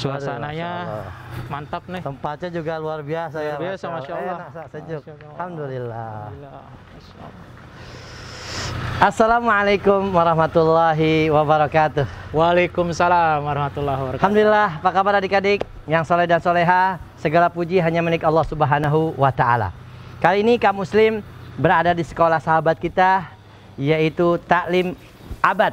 Suasananya mantap nih. Tempatnya juga luar biasa ya. Luar biasa, Masya Allah. Enak, sejuk. Masya Allah. Alhamdulillah. Masya Allah. Assalamualaikum warahmatullahi wabarakatuh. Waalaikumsalam warahmatullahi wabarakatuh. Alhamdulillah, apa kabar adik-adik yang soleh dan soleha? Segala puji hanya milik Allah Subhanahu wa Ta'ala. Kali ini kaum muslim berada di sekolah sahabat kita, yaitu Taklim Abad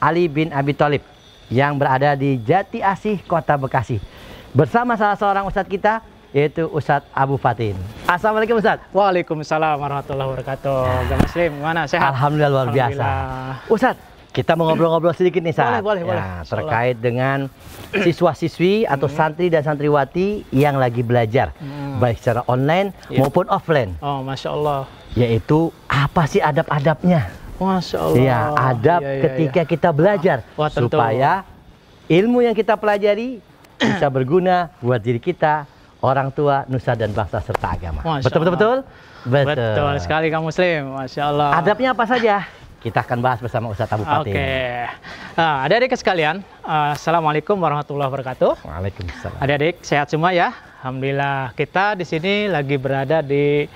Ali bin Abi Thalib, yang berada di Jati Asih, Kota Bekasi, bersama salah seorang ustadz kita, yaitu Ustadz Abu Fatin. Assalamualaikum Ustadz. Waalaikumsalam warahmatullahi wabarakatuh. Kaum muslim, gimana? Sehat? Alhamdulillah, luar biasa. Ustadz, kita mau ngobrol-ngobrol sedikit nih saat boleh. terkait dengan siswa-siswi atau santri dan santriwati yang lagi belajar, baik secara online maupun offline. Oh, Masya Allah. Yaitu apa sih adab-adabnya? Masya Allah. Ya, adab ketika kita belajar. Wah, tentu. Supaya ilmu yang kita pelajari bisa berguna buat diri kita, orang tua, nusa dan bangsa serta agama. Betul? Betul sekali kaum muslim. Masya Allah. Adabnya apa saja? Kita akan bahas bersama Ustadz Abu Fatin. Oke. Nah, adik-adik sekalian, assalamualaikum warahmatullahi wabarakatuh. Waalaikumsalam. Adik-adik sehat semua ya. Alhamdulillah, kita di sini lagi berada di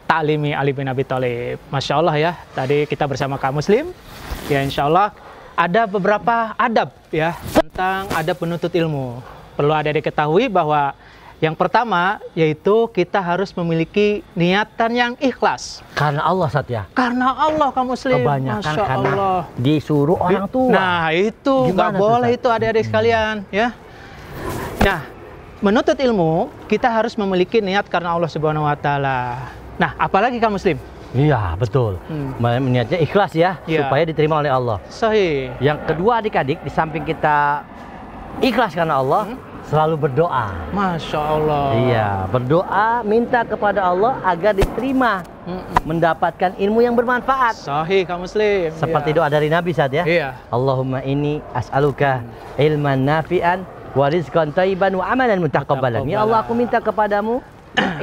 Taklimi Ali bin Abi Thalib. Masya Allah ya. Tadi kita bersama kaum muslim. Ya, insya Allah ada beberapa adab ya tentang adab penuntut ilmu. Perlu adik-adik ketahui bahwa yang pertama yaitu kita harus memiliki niatan yang ikhlas. Karena Allah, Satya. Karena Allah kaum muslim. Kebanyakan Masya karena Allah. disuruh orang tua. Nah itu nggak boleh itu adik-adik sekalian ya. Nah, menuntut ilmu kita harus memiliki niat karena Allah Subhanahu Wa Taala. Nah, apalagi kaum muslim. Iya, betul. Niatnya ikhlas ya, supaya diterima oleh Allah. Sahih. Yang kedua adik-adik, di samping kita ikhlas karena Allah, selalu berdoa. Masya Allah. Iya, berdoa minta kepada Allah agar diterima, mendapatkan ilmu yang bermanfaat. Sahih kaum muslim. Seperti doa dari Nabi saat ya. Iya. Allahumma inni as'aluka ilman nafi'an wa rizqan thayyiban wa amalan mutaqabbalan. Ya Allah, aku minta kepadamu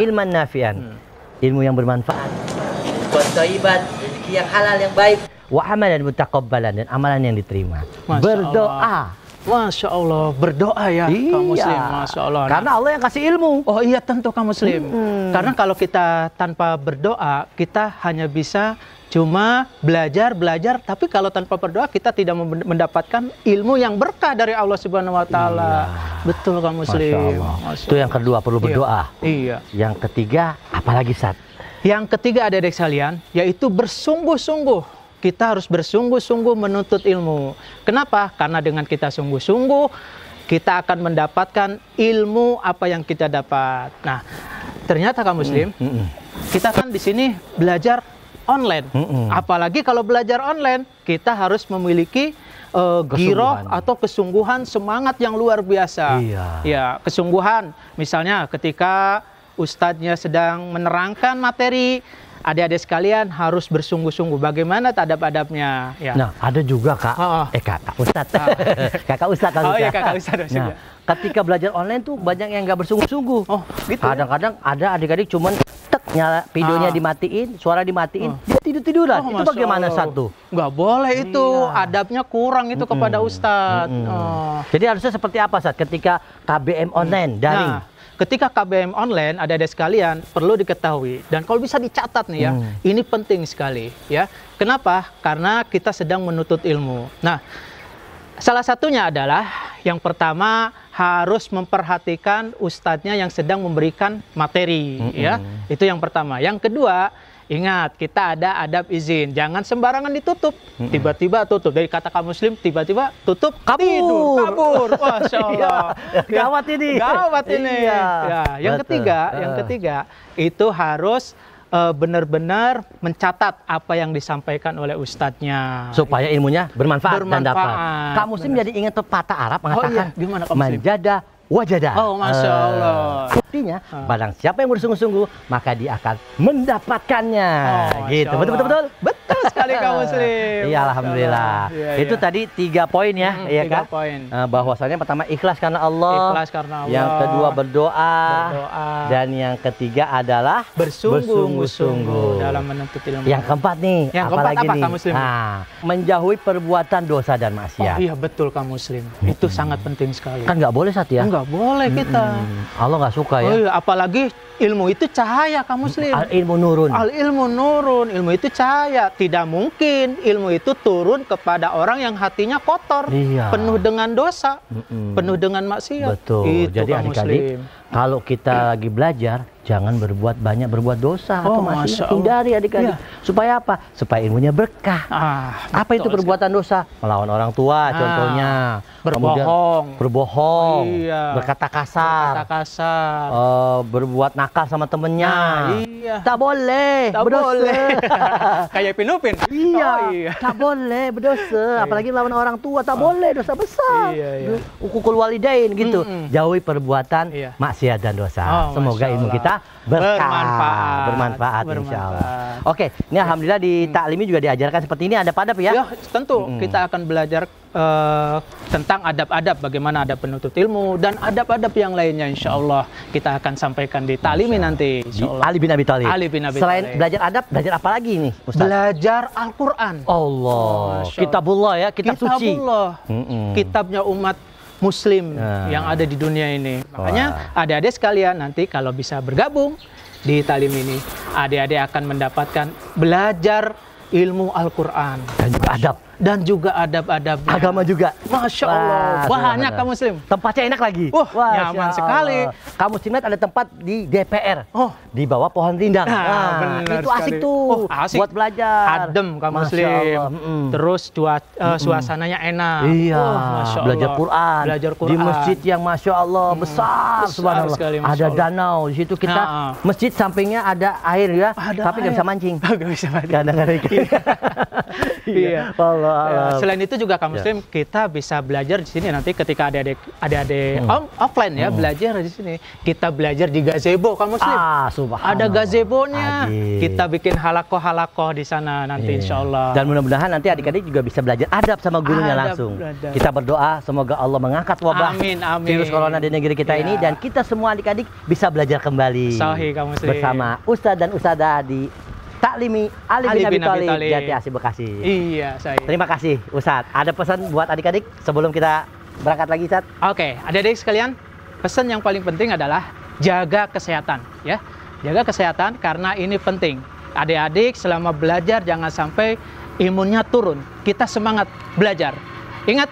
ilman nafi'an, ilmu yang bermanfaat, rizqan thayyiban, rezeki yang halal yang baik, wa amalan mutaqabbalan, dan amalan yang diterima. Masya Berdoa. Allah. Masya Allah, berdoa ya kaum muslim. Masya Allah. Karena Allah yang kasih ilmu. Oh iya, tentu kaum muslim. Karena kalau kita tanpa berdoa, kita hanya bisa cuma belajar, tapi kalau tanpa berdoa kita tidak mendapatkan ilmu yang berkah dari Allah Subhanahu Wa Taala. Betul kaum muslim. Masya Allah. Itu yang kedua, perlu berdoa. Iya. Yang ketiga, apalagi Sat? Yang ketiga adik-adik sekalian, yaitu bersungguh-sungguh. Kita harus bersungguh-sungguh menuntut ilmu. Kenapa? Karena dengan kita sungguh-sungguh, kita akan mendapatkan ilmu apa yang kita dapat. Nah, ternyata kaum muslim, kita kan di sini belajar online. Apalagi kalau belajar online, kita harus memiliki giroh atau kesungguhan, semangat yang luar biasa. Iya. Ya, kesungguhan. Misalnya ketika ustadznya sedang menerangkan materi, adik-adik sekalian harus bersungguh-sungguh. Bagaimana adab-adabnya? Ya. Nah, ada juga Kak. Kakak Ustadz. Kakak Ustadz. Oh iya, Kakak Ustadz. Nah, ketika belajar online tuh banyak yang nggak bersungguh-sungguh. Oh, gitu. Kadang-kadang ada adik-adik cuman nyala videonya dimatiin, suara dimatiin, dia tidur-tiduran. Itu bagaimana satu? Nggak boleh itu. Adabnya kurang itu kepada Ustadz. Jadi harusnya seperti apa Ustadz ketika KBM online, daring? Nah, ketika KBM online, adik-adik sekalian perlu diketahui dan kalau bisa dicatat nih ya, ini penting sekali ya. Kenapa? Karena kita sedang menuntut ilmu. Nah, salah satunya adalah yang pertama harus memperhatikan ustadznya yang sedang memberikan materi ya. Itu yang pertama. Yang kedua, ingat, kita ada adab izin. Jangan sembarangan ditutup. Tiba-tiba tutup. Dari kata kaum muslim, tiba-tiba tutup, kabur. Masya Allah. Gawat ini. Gawat ini. Iya. Ya, yang ketiga, itu harus benar-benar mencatat apa yang disampaikan oleh ustadznya. Supaya ilmunya bermanfaat dan dapat. Kak Muslim jadi ingat pepatah Arab mengatakan, gimana Kak Muslim? Manjada wajada. Oh, Masya Allah. Artinya, barang siapa yang bersungguh-sungguh, maka dia akan mendapatkannya. Gitu. Betul. Betul sekali kaum muslim. Iya, alhamdulillah. Iya, Itu iya. tadi 3 poin ya, iya 3 kan? poin. Bahwasanya pertama ikhlas karena Allah. Ikhlas karena Allah. Yang kedua berdoa. Berdoa. Dan yang ketiga adalah bersungguh-sungguh dalam menuntut ilmu. Yang keempat nih, Yang keempat apalagi apa nih? kaum muslim? Nah, menjauhi perbuatan dosa dan Oh maksiat. iya betul kaum muslim. Itu sangat penting sekali. Kan nggak boleh Sat ya? Enggak boleh kita. Allah nggak suka ya. Oh iya, apalagi ilmu itu cahaya kaum muslim. Al ilmu nurun. Al ilmu nurun, ilmu itu cahaya. Tidak mungkin ilmu itu turun kepada orang yang hatinya kotor, Iya. penuh dengan dosa, penuh dengan maksiat. Betul. Itu Jadi kaum adik-adik, muslim. kalau kita lagi belajar, jangan banyak berbuat dosa atau Oh, Masya maksiat. Allah. Hindari adik-adik. Iya. Supaya apa? Supaya ilmunya berkah. Apa itu betul perbuatan dosa? Melawan orang tua, contohnya. Kemudian berbohong. berbohong, Iya. berkata kasar, Kata kasar. berbuat nakal sama temennya. Iya. Tak boleh, Tak berdosa. boleh. Kayak Pinupin. Iya, Oh, iya. tak boleh berdosa, apalagi melawan orang tua, tak boleh, dosa besar. Iya, iya. Ukukul walidain gitu. Jauhi perbuatan Iya. maksiat dan dosa. Oh, Semoga Masya ilmu Allah. kita berkah, Bermanfaat. bermanfaat insya Bermanfaat. Allah. Oke, ini alhamdulillah di taklimi juga diajarkan seperti ini, ada padap ya? Ya, tentu kita akan belajar tentang adab-adab, bagaimana adab penuntut ilmu dan adab-adab yang lainnya insya Allah kita akan sampaikan di taklimi nanti insya Allah. Ali bin Abi Thalib. Ali bin Abi Selain Thalib. belajar adab, belajar apa lagi nih, Ustaz? Belajar Al-Quran. Allah, Masya Allah. kitabullah ya, kitab suci. Kitabullah. Kitabnya umat Muslim yang ada di dunia ini. Makanya adik-adik sekalian nanti kalau bisa bergabung di talim ini, adik-adik akan mendapatkan belajar ilmu Al-Quran Dan juga adab. dan juga adab-adabnya. Agama juga. Masya Allah, Wah, banyak subhanallah. kaum muslim. Tempatnya enak lagi. Wah, Masya nyaman sekali. Kamu muslim lihat ada tempat di DPR. Oh. Di bawah pohon rindang. Benar Itu asik sekali. tuh. Oh, asik. Buat belajar. Adem kaum Masya muslim. Allah. Terus suasananya enak. Iya, Oh, Masya belajar Allah. Quran. Belajar Quran. Di masjid yang Masya Allah besar, besar subhanallah. sekali, Masya Ada Allah. danau di situ kita. Masjid sampingnya ada air ya, Ada tapi nggak air. bisa mancing. Nggak bisa mancing. Karena nggak ada ikan. Iya. Allah. Ya, selain itu juga kaum muslim kita bisa belajar di sini nanti ketika adik-adik offline ya belajar di sini. Kita belajar di gazebo kaum muslim. Subhanallah. Ada gazebonya. Ajib. Kita bikin halakoh di sana nanti insya Allah. Dan mudah-mudahan nanti adik-adik juga bisa belajar adab sama gurunya Adab, langsung. adab. Kita berdoa semoga Allah mengangkat wabah Amin, amin. virus corona di negeri kita ini Ya. dan kita semua adik-adik bisa belajar kembali Sahih, kaum muslim. bersama Ustadz dan Ustadzah di Taklimi Ali bin Abi Thalib Jati Asih Bekasi. Iya, saya. Terima kasih Ustadz. Ada pesan buat adik-adik sebelum kita berangkat lagi Ustadz? Oke, adik-adik sekalian, pesan yang paling penting adalah jaga kesehatan ya. Jaga kesehatan karena ini penting. Adik-adik selama belajar jangan sampai imunnya turun. Kita semangat belajar. Ingat,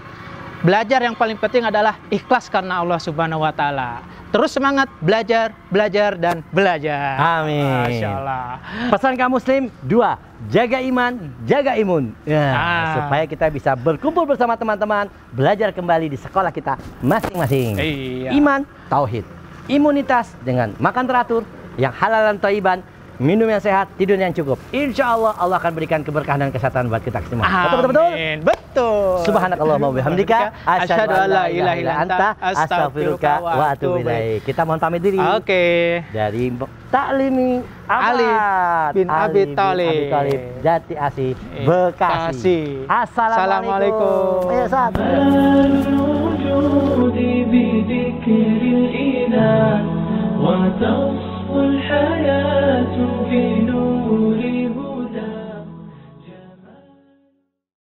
belajar yang paling penting adalah ikhlas karena Allah Subhanahu wa taala. Terus semangat belajar, belajar dan belajar. Amin. Masya Allah. Pesan kaum muslim 2, jaga iman, jaga imun. Ya, supaya kita bisa berkumpul bersama teman-teman, belajar kembali di sekolah kita masing-masing. Iya. Iman, tauhid. Imunitas dengan makan teratur, yang halal dan thayyiban, minum yang sehat, tidur yang cukup. Insya Allah Allah akan berikan keberkahan dan kesehatan buat kita semua. Betul-betul. Amin. Betul. Subhanakallahumma wa bihamdika asyhadu an la ilaha illa anta astaghfiruka wa atubu ilaik. Kita mohon pamit diri. Oke. Dari Taklimi Ali bin Abi Thalib. Jati Asih Bekasi. Assalamualaikum. Ya, Ustaz. الوجود بذكر الإله وتصفو الحياة